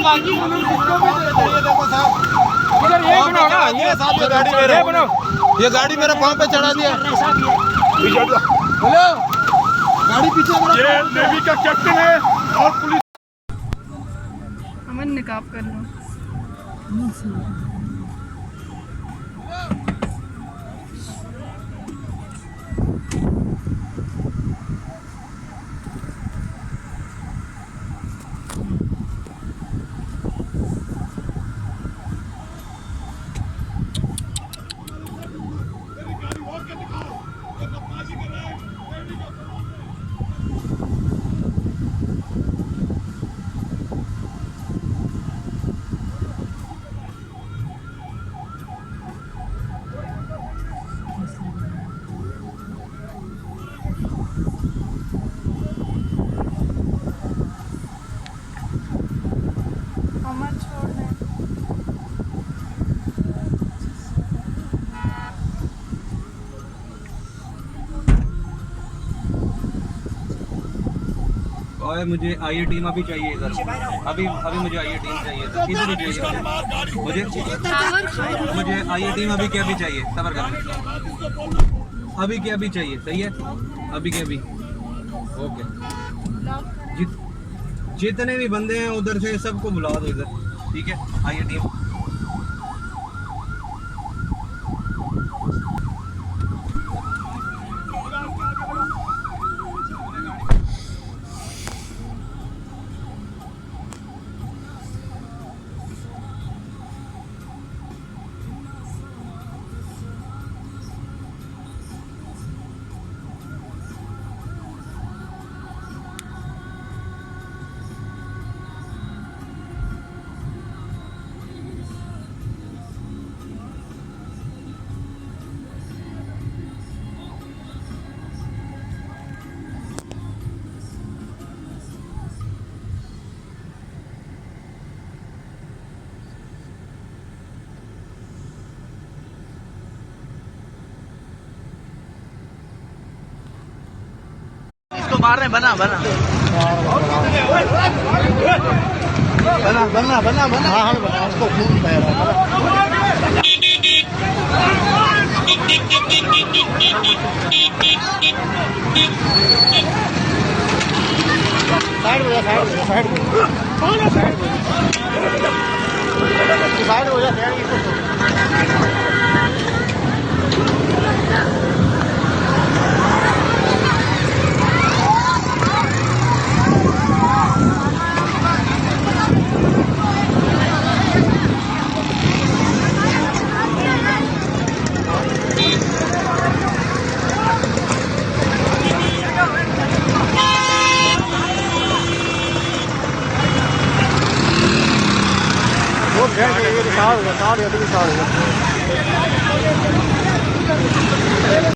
बाकी ये गाड़ी मेरे पाँव पे चढ़ा दिया। हेलो, गाड़ी पीछे। ये नेवी का कैप्टन है और पुलिस। अमन निकाब कर लो। मुझे आईए टीम अभी चाहिए इधर, अभी मुझे आईए टीम चाहिए इधर ही चाहिए मुझे आईए टीम अभी क्या भी चाहिए, सबर कर, अभी क्या भी चाहिए, सही है, अभी क्या भी ओके। जितने भी बंदे हैं उधर से सबको बुला दो इधर, ठीक है, आईए टीम। मार रहे, बना बना बना बना बना बना। हाँ बना, उसको खून बह रहा है। साइड हो जा, साइड हो जा, साइड हो जा, साइड हो जा। वो